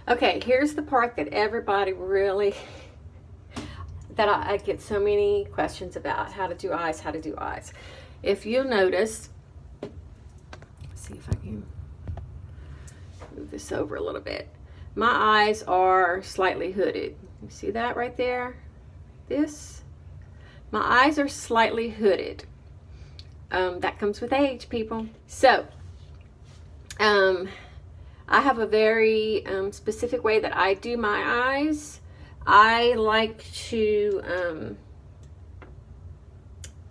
Okay, here's the part that everybody really, that I get so many questions about, how to do eyes, how to do eyes. If you'll notice, let's see if I can move this over a little bit. My eyes are slightly hooded. You see that right there? My eyes are slightly hooded. That comes with age, people. So, I have a very specific way that I do my eyes. I like to,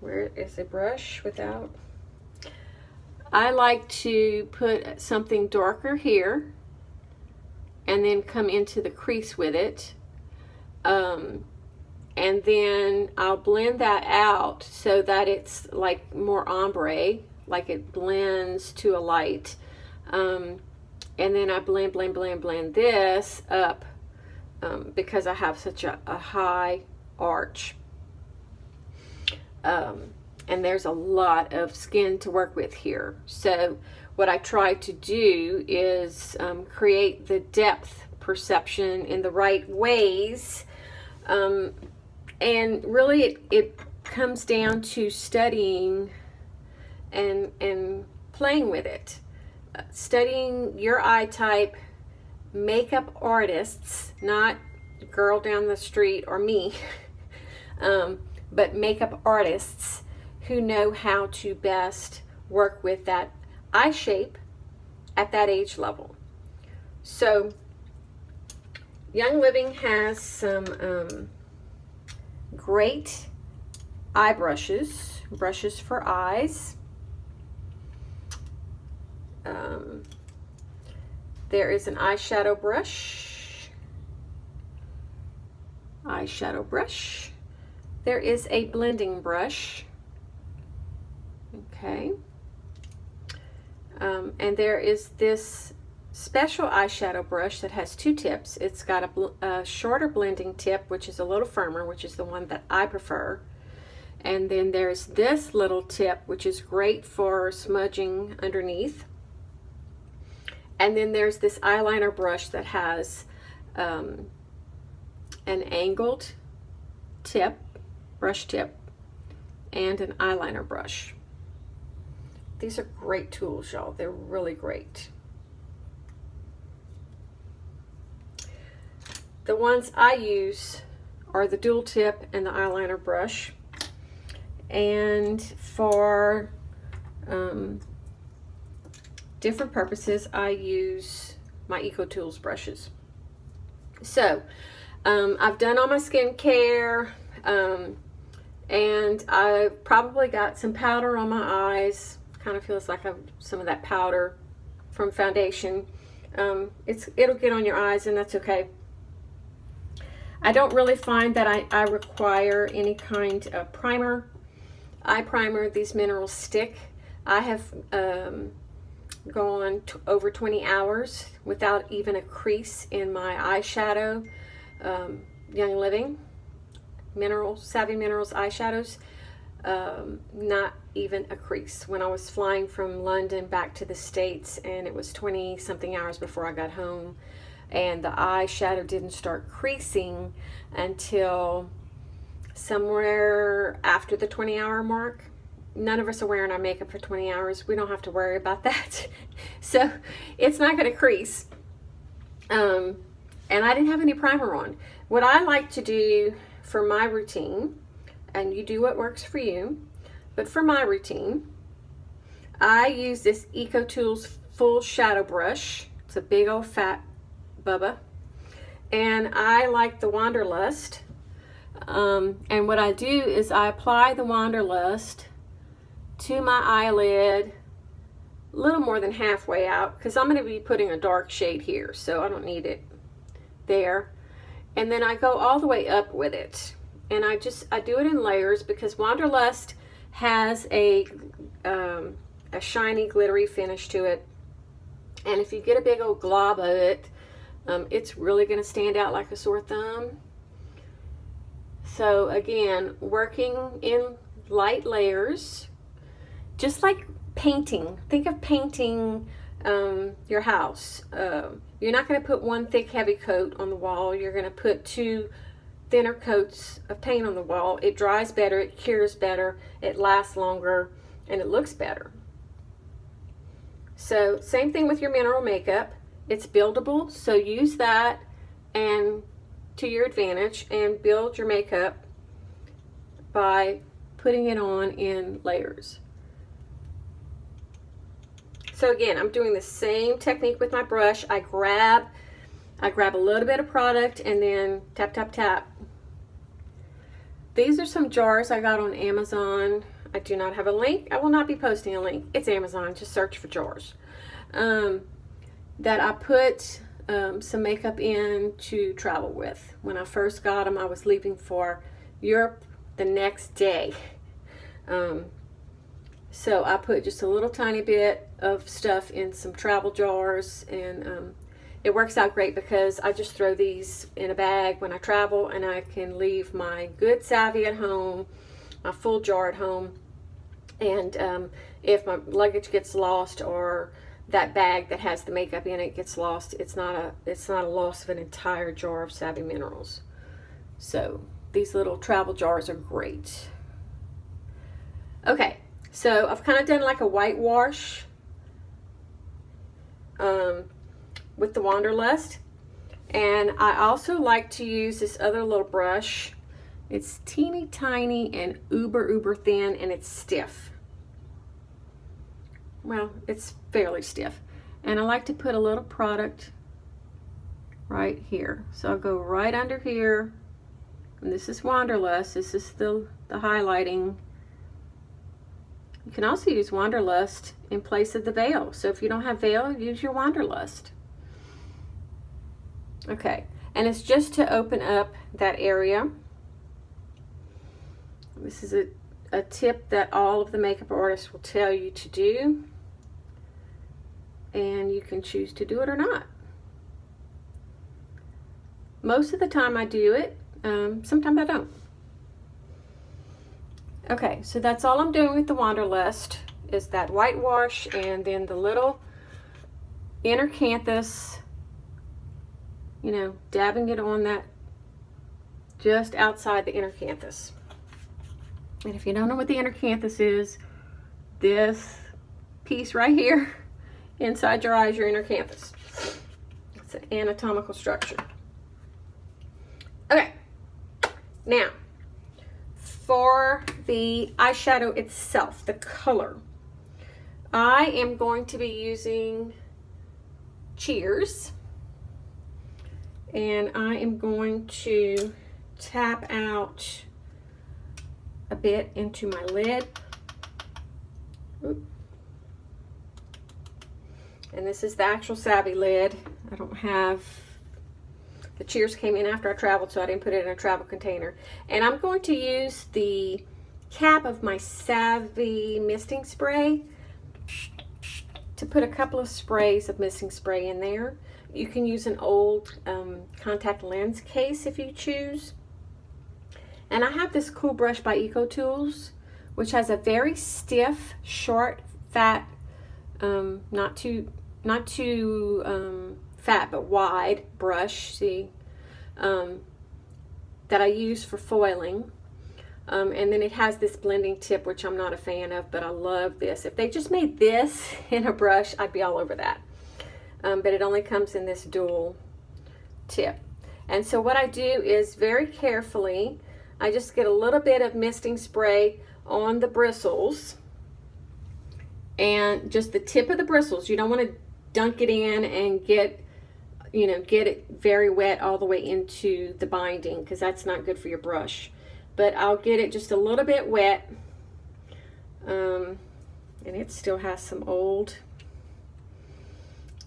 where is a brush without? I like to put something darker here and then come into the crease with it. And then I'll blend that out so that it's like more ombre, like it blends to a light. And then I blend this up because I have such a high arch. And there's a lot of skin to work with here. So what I try to do is create the depth perception in the right ways. And really it comes down to studying and playing with it. Studying your eye type, makeup artists, not girl down the street or me, but makeup artists who know how to best work with that eye shape at that age level. So Young Living has some great eye brushes for eyes. There is an eyeshadow brush. There is a blending brush. Okay. And there is this special eyeshadow brush that has two tips. It's got a shorter blending tip, which is a little firmer, which is the one that I prefer. And then there's this little tip, which is great for smudging underneath. And then there's this eyeliner brush that has an angled tip, brush tip, and an eyeliner brush. These are great tools, y'all. They're really great. The ones I use are the dual tip and the eyeliner brush. And for different purposes, I use my EcoTools brushes. So I've done all my skincare, and I've probably got some powder on my eyes. Kind of feels like I've some of that powder from foundation. It'll get on your eyes, and that's okay. I don't really find that I require any kind of primer. Eye primer, these minerals stick. I have gone over 20 hours without even a crease in my eyeshadow. Young Living Savvy Minerals eyeshadows, not even a crease. When I was flying from London back to the States, and it was 20 something hours before I got home, and the eyeshadow didn't start creasing until somewhere after the 20-hour mark. None of us are wearing our makeup for 20 hours. We don't have to worry about that. So it's not going to crease. And I didn't have any primer on. What I like to do for my routine, and you do what works for you, but for my routine, I use this EcoTools full shadow brush. It's a big old fat Bubba. And I like the Wanderlust. And what I do is I apply the Wanderlust to my eyelid a little more than halfway out, because I'm going to be putting a dark shade here, so I don't need it there. And then I go all the way up with it, and I do it in layers because Wanderlust has a shiny glittery finish to it, and if you get a big old glob of it, it's really going to stand out like a sore thumb. So again, working in light layers, just like painting. Think of painting your house. you're not going to put one thick heavy coat on the wall. You're going to put two thinner coats of paint on the wall. It dries better, it cures better, it lasts longer, and it looks better. So same thing with your mineral makeup. It's buildable, so use that and to your advantage and build your makeup by putting it on in layers. So again, I'm doing the same technique with my brush. I grab a little bit of product and then tap, tap, tap. These are some jars I got on Amazon. I do not have a link. I will not be posting a link. It's Amazon. Just search for jars. That I put some makeup in to travel with. When I first got them, I was leaving for Europe the next day. So I put just a little tiny bit of stuff in some travel jars, and it works out great because I just throw these in a bag when I travel, and I can leave my good Savvy at home, my full jar at home, and if my luggage gets lost or that bag that has the makeup in it gets lost, it's not a loss of an entire jar of Savvy Minerals. So these little travel jars are great. Okay, so I've kind of done like a whitewash with the Wanderlust, and I also like to use this other little brush. It's teeny tiny and uber thin, and it's stiff. Well, it's fairly stiff, and I like to put a little product right here. So I'll go right under here, and this is Wanderlust. This is the highlighting. You can also use Wanderlust in place of the veil. So if you don't have veil, use your Wanderlust. Okay, and it's just to open up that area. This is a tip that all of the makeup artists will tell you to do. And you can choose to do it or not. Most of the time I do it, sometimes I don't. Okay, so that's all I'm doing with the Wanderlust is that whitewash and then the little inner canthus, you know, dabbing it on that just outside the inner canthus. And if you don't know what the inner canthus is, this piece right here inside your eyes, your inner canthus. It's an anatomical structure. Okay, now for the eyeshadow itself, the color, I am going to be using Cheers, and I am going to tap out a bit into my lid. Oop. And this is the actual Savvy lid. I don't have, the Cheers came in after I traveled, so I didn't put it in a travel container. And I'm going to use the cap of my Savvy misting spray to put a couple of sprays of misting spray in there. You can use an old contact lens case if you choose. And I have this Cool Brush by EcoTools, which has a very stiff, short, fat, not too fat but wide brush, see, that I use for foiling. And then it has this blending tip, which I'm not a fan of, but I love this. If they just made this in a brush, I'd be all over that. But it only comes in this dual tip. And so what I do is very carefully, I just get a little bit of misting spray on the bristles, and just the tip of the bristles. You don't want to dunk it in and get it very wet all the way into the binding, because that's not good for your brush. But I'll get it just a little bit wet, and it still has some old,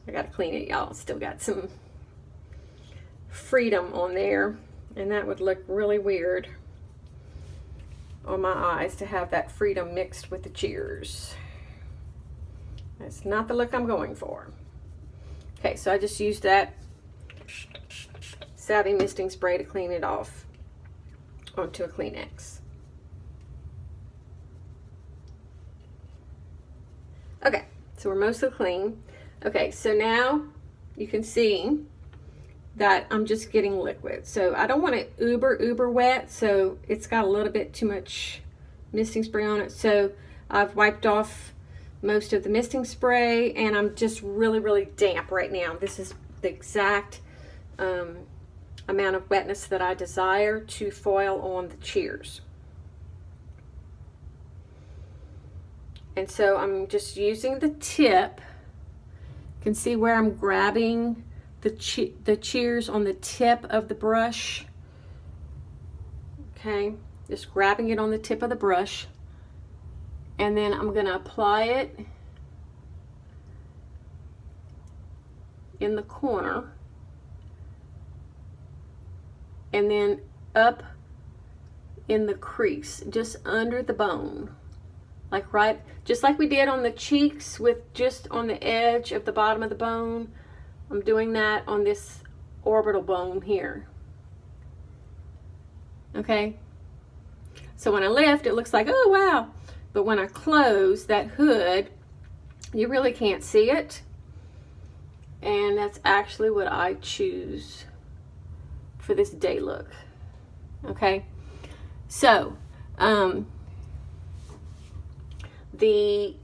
I gotta clean it, y'all. Still got some Freedom on there, and that would look really weird on my eyes to have that Freedom mixed with the Cheers. That's not the look I'm going for. Okay, so I just used that Savvy misting spray to clean it off onto a Kleenex. Okay, so we're mostly clean. Okay, so now you can see that I'm just getting liquid. So I don't want it uber wet, so it's got a little bit too much misting spray on it. So I've wiped off most of the misting spray, and I'm just really damp right now. This is the exact amount of wetness that I desire to foil on the cheers. And so I'm just using the tip. You can see where I'm grabbing the cheers on the tip of the brush. Okay, just grabbing it on the tip of the brush, and then I'm going to apply it in the corner, and then up in the crease, just under the bone, like right, just like we did on the cheeks, with just on the edge of the bottom of the bone. I'm doing that on this orbital bone here. Okay, so when I lift, it looks like, oh wow, but when I close that hood, you really can't see it, and that's actually what I choose for this day look. Okay, so the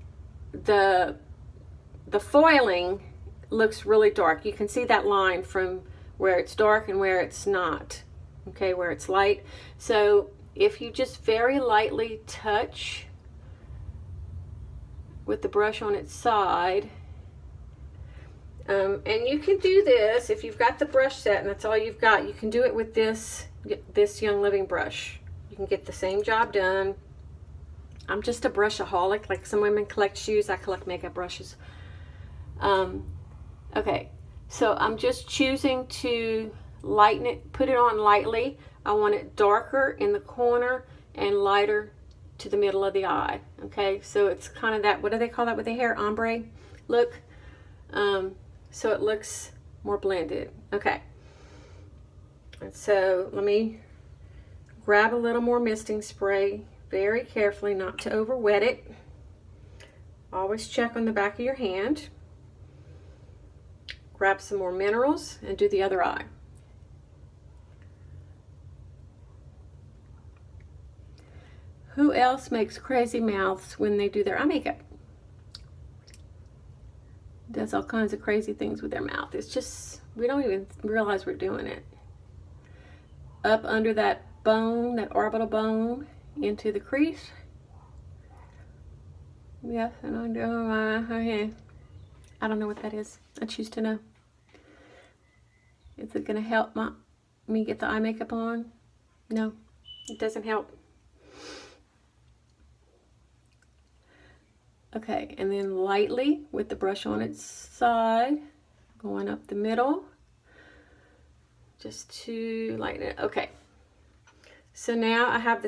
foiling looks really dark. You can see that line from where it's dark and where it's not, okay, where it's light. So if you just very lightly touch with the brush on its side, and you can do this if you've got the brush set and that's all you've got. You can do it with this Young Living brush. You can get the same job done. I'm just a brushaholic. Like some women collect shoes, I collect makeup brushes. Okay, so I'm just choosing to lighten it, put it on lightly. I want it darker in the corner and lighter to the middle of the eye. Okay, so it's kind of that, what do they call that with the hair? Ombre look. So it looks more blended. Okay, and so let me grab a little more misting spray very carefully, not to over wet it. Always check on the back of your hand. Grab some more minerals and do the other eye. Who else makes crazy mouths when they do their eye makeup? Does all kinds of crazy things with their mouth. It's just, we don't even realize we're doing it. Up under that bone, that orbital bone, into the crease. Yes, and I don't know what that is. I choose to know. Is it going to help me get the eye makeup on? No, it doesn't help. Okay, and then lightly with the brush on its side, going up the middle, just to lighten it. Okay, so now I have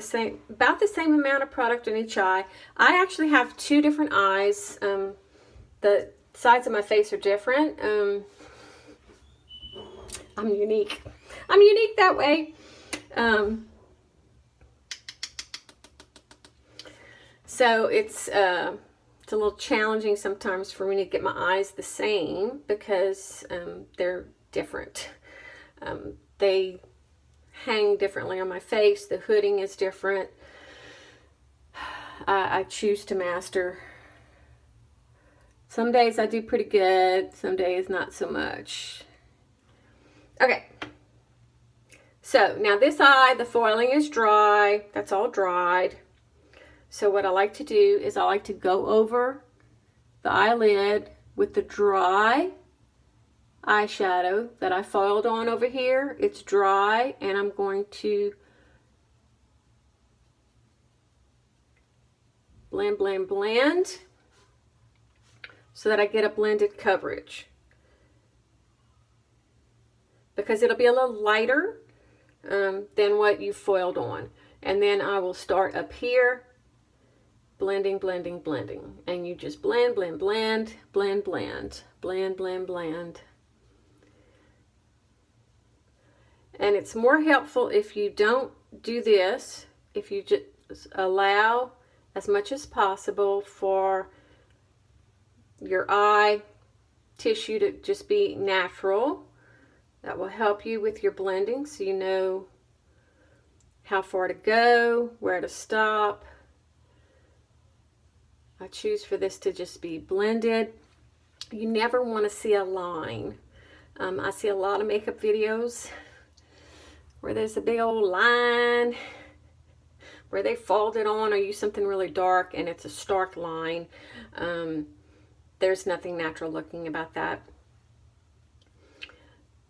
about the same amount of product on each eye. I actually have two different eyes. The sides of my face are different. I'm unique. I'm unique that way. So it's a little challenging sometimes for me to get my eyes the same because they're different. They hang differently on my face. The hooding is different. I choose to master. Some days I do pretty good. Some days not so much. Okay. So now this eye, the foiling is dry. That's all dried. So what I like to do is I like to go over the eyelid with the dry eyeshadow that I foiled on over here. It's dry, and I'm going to blend, blend, blend so that I get a blended coverage, because it'll be a little lighter than what you foiled on. And then I will start up here, blending, blending, blending, and you just blend, blend, blend, blend, blend, blend, blend, blend. And it's more helpful if you don't do this, if you just allow as much as possible for your eye tissue to just be natural. That will help you with your blending so you know how far to go, where to stop. I choose for this to just be blended. You never want to see a line. I see a lot of makeup videos where there's a big old line where they fold it on or use something really dark and it's a stark line. There's nothing natural looking about that.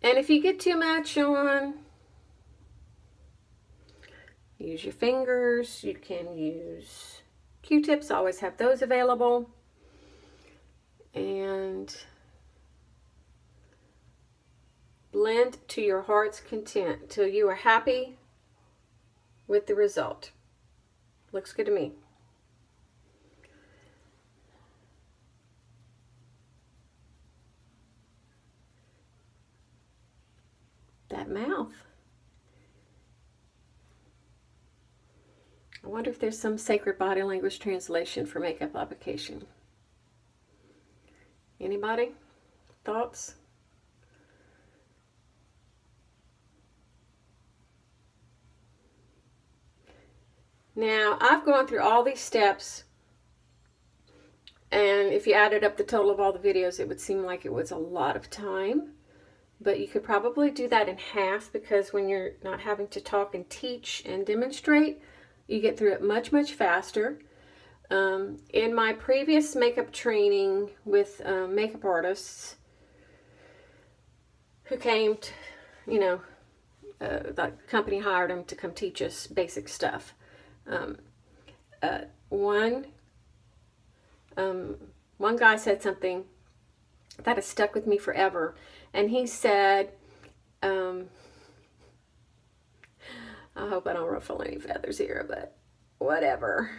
And if you get too much on, use your fingers. You can use Q-tips, always have those available. And blend to your heart's content till you are happy with the result. Looks good to me. That mouth. I wonder if there's some sacred body language translation for makeup application. Anybody? Thoughts? Now, I've gone through all these steps, and if you added up the total of all the videos, it would seem like it was a lot of time. But you could probably do that in half, because when you're not having to talk and teach and demonstrate, you get through it much, much faster. In my previous makeup training with makeup artists who came to, you know, the company hired them to come teach us basic stuff. One guy said something that has stuck with me forever, and he said, I hope I don't ruffle any feathers here, but whatever.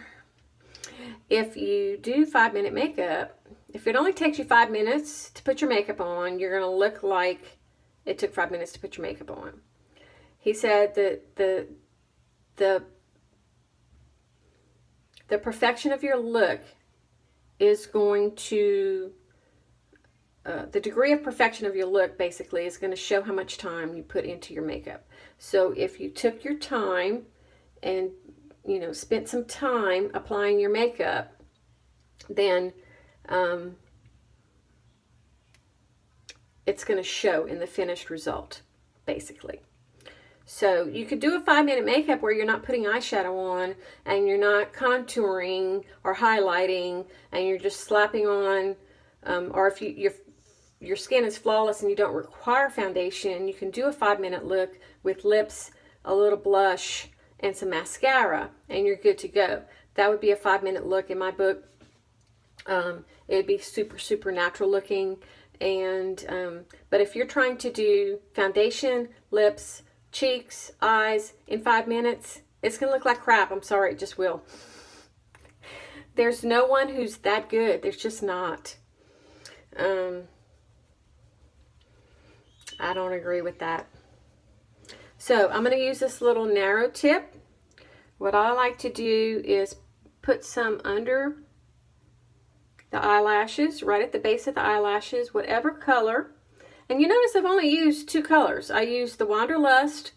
If you do 5-minute makeup, if it only takes you 5 minutes to put your makeup on, you're going to look like it took 5 minutes to put your makeup on. He said that the perfection of your look is going to, the degree of perfection of your look basically is going to show how much time you put into your makeup. So if you took your time and, you know, spent some time applying your makeup, then it's going to show in the finished result, basically. So you could do a 5-minute makeup where you're not putting eyeshadow on and you're not contouring or highlighting, and you're just slapping on, or if your skin is flawless and you don't require foundation, you can do a 5-minute look with lips, a little blush, and some mascara, and you're good to go. That would be a 5-minute look in my book. It'd be super, super natural looking. And but if you're trying to do foundation, lips, cheeks, eyes in 5 minutes, it's gonna look like crap. I'm sorry, it just will. There's no one who's that good. There's just not. I don't agree with that. So I'm going to use this little narrow tip. What I like to do is put some under the eyelashes, right at the base of the eyelashes, whatever color. And you notice I've only used 2 colors. I used the Wanderlust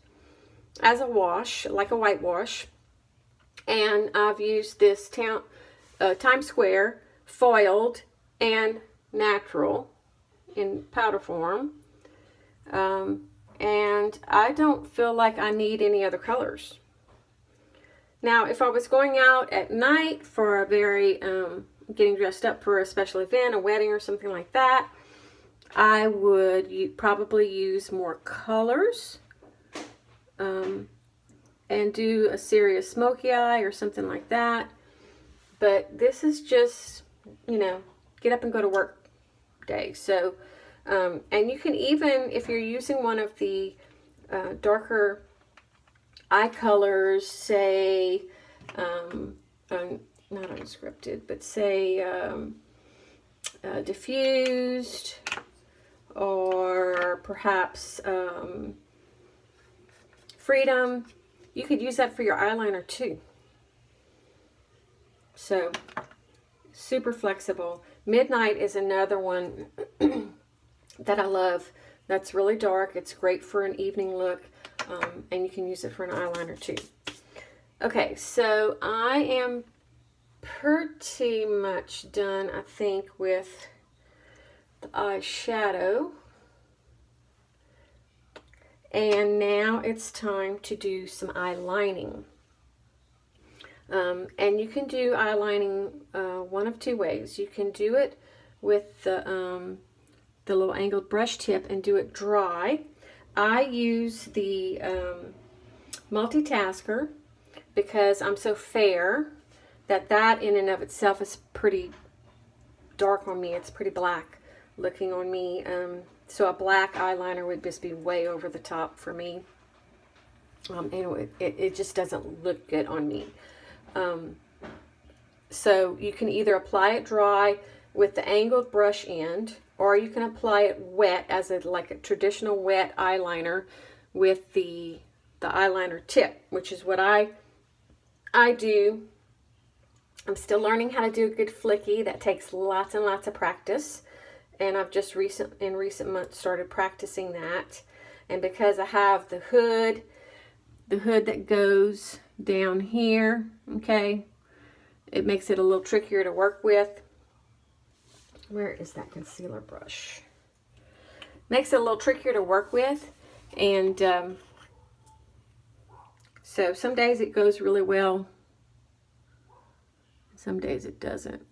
as a wash, like a whitewash. And I've used this Times Square foiled and natural in powder form. And I don't feel like I need any other colors. Now, if I was going out at night for a very, getting dressed up for a special event, a wedding or something like that, I would probably use more colors, and do a serious smoky eye or something like that. But this is just, you know, get up and go to work day. So, and you can even, if you're using one of the darker eye colors, say, not unscripted, but say diffused, or perhaps Freedom, you could use that for your eyeliner too. So, super flexible. Midnight is another one that I love. That's really dark. It's great for an evening look, and you can use it for an eyeliner too. Okay, so I am pretty much done, I think, with the eyeshadow. And now it's time to do some eyelining. And you can do eyelining one of two ways. You can do it with the little angled brush tip and do it dry. I use the multitasker because I'm so fair that in and of itself is pretty dark on me. It's pretty black looking on me. So a black eyeliner would just be way over the top for me. And it just doesn't look good on me. So you can either apply it dry with the angled brush end, or you can apply it wet as like a traditional wet eyeliner with the eyeliner tip, which is what I do. I'm still learning how to do a good flicky. That takes lots and lots of practice. And I've just in recent months started practicing that. And because I have the hood that goes down here, okay, it makes it a little trickier to work with. Where is that concealer brush? Makes it a little trickier to work with. And so some days it goes really well. Some days it doesn't.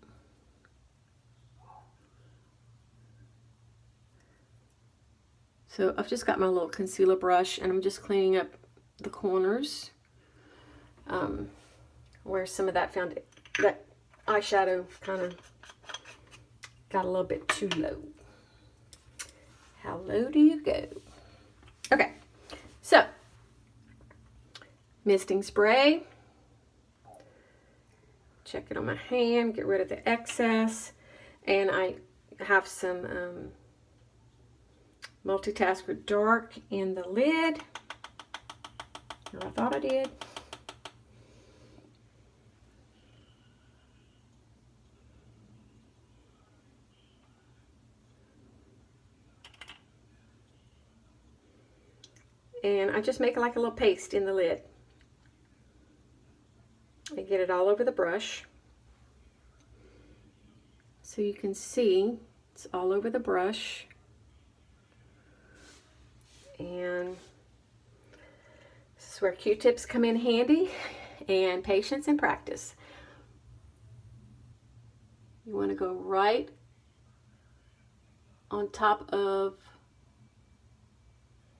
So I've just got my little concealer brush and I'm just cleaning up the corners where some of that eyeshadow kind of got a little bit too low. How low do you go? Okay, so misting spray. Check it on my hand, get rid of the excess, and I have some multitasker dark in the lid. Or I thought I did. And I just make it like a little paste in the lid. I get it all over the brush. So you can see it's all over the brush. And this is where Q-tips come in handy, and patience and practice. You want to go right on top of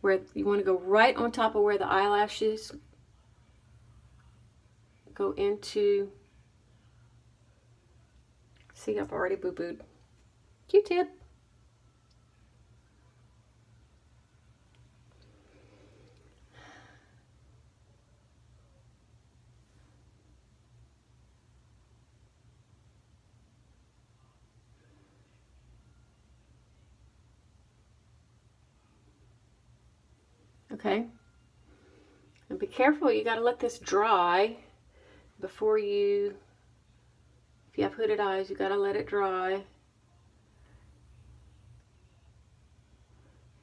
where the eyelashes go into. See, I've already boo-booed. Q-tip. Okay, and be careful, you got to let this dry before if you have hooded eyes, you got to let it dry.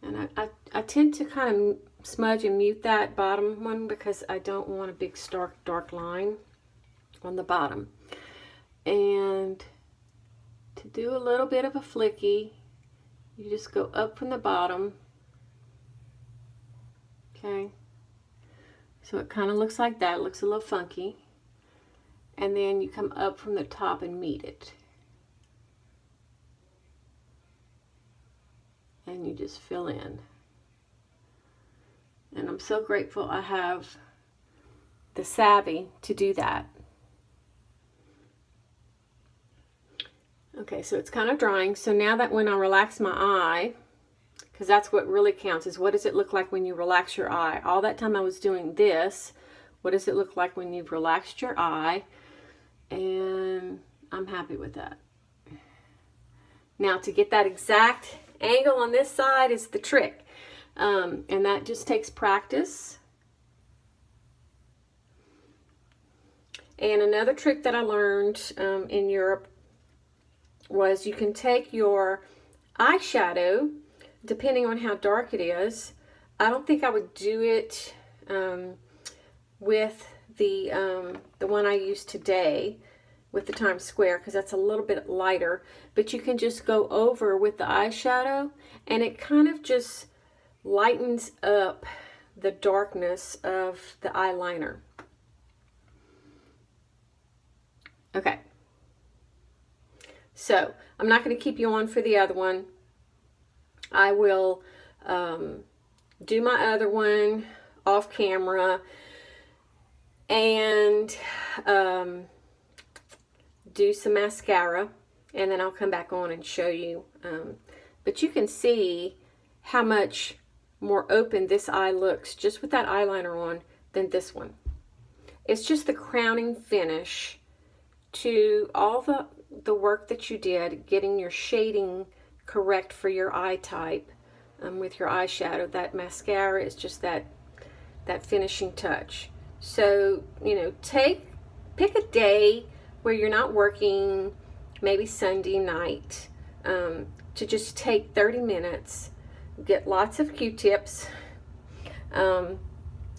And I tend to kind of smudge and mute that bottom one because I don't want a big stark dark line on the bottom. And to do a little bit of a flicky, you just go up from the bottom. Okay, so it kind of looks like that. It looks a little funky. And then you come up from the top and meet it. And you just fill in. And I'm so grateful I have the savvy to do that. Okay, so it's kind of drying. So now that when I relax my eye, because that's what really counts, is what does it look like when you relax your eye? All that time I was doing this, what does it look like when you've relaxed your eye? And I'm happy with that. Now to get that exact angle on this side is the trick. And that just takes practice. And another trick that I learned in Europe was you can take your eyeshadow, depending on how dark it is. I don't think I would do it with the one I used today with the Times Square, because that's a little bit lighter. But you can just go over with the eyeshadow, and it kind of just lightens up the darkness of the eyeliner. Okay. So I'm not going to keep you on for the other one. I will do my other one off camera and do some mascara, and then I'll come back on and show you. But you can see how much more open this eye looks just with that eyeliner on than this one. It's just the crowning finish to all the work that you did, getting your shading correct for your eye type with your eyeshadow. That mascara is just that finishing touch. So, you know, pick a day where you're not working, maybe Sunday night, to just take 30 minutes, get lots of Q-tips, and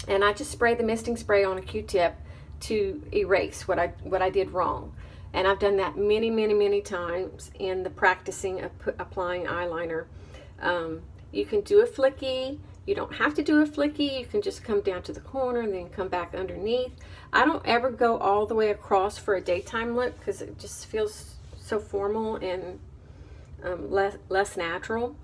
I just spray the misting spray on a Q-tip to erase what I did wrong. And I've done that many times in the practicing of applying eyeliner. You can do a flicky. You don't have to do a flicky. You can just come down to the corner and then come back underneath. I don't ever go all the way across for a daytime look because it just feels so formal and less natural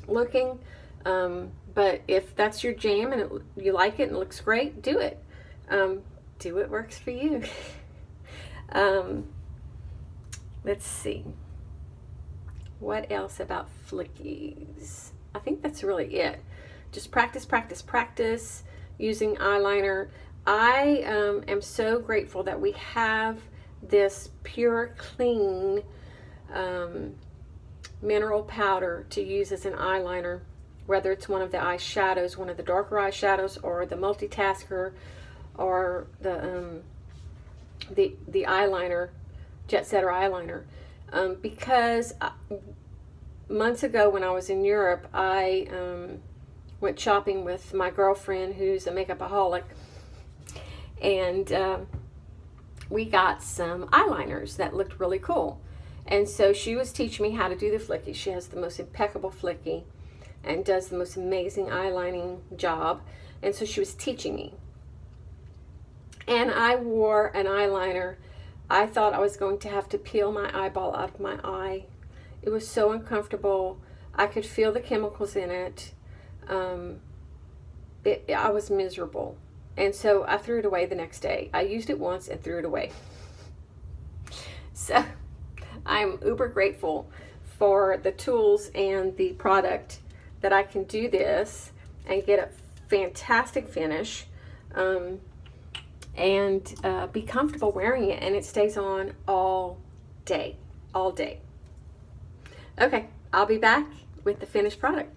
looking. But if that's your jam and you like it and it looks great, do it. Do what works for you. Let's see. What else about flickies? I think that's really it. Just practice using eyeliner. I am so grateful that we have this pure, clean mineral powder to use as an eyeliner, whether it's one of the eyeshadows, one of the darker eyeshadows, or the multitasker, or the eyeliner, Jet Setter eyeliner. Because months ago when I was in Europe, I went shopping with my girlfriend who's a makeup-aholic, and we got some eyeliners that looked really cool. And so she was teaching me how to do the flicky. She has the most impeccable flicky and does the most amazing eyelining job. And so she was teaching me. And I wore an eyeliner. I thought I was going to have to peel my eyeball out of my eye. It was so uncomfortable. I could feel the chemicals in it. I was miserable. And so I threw it away the next day. I used it once and threw it away. So I'm uber grateful for the tools and the product that I can do this and get a fantastic finish. And be comfortable wearing it, and it stays on all day. Okay, I'll be back with the finished product.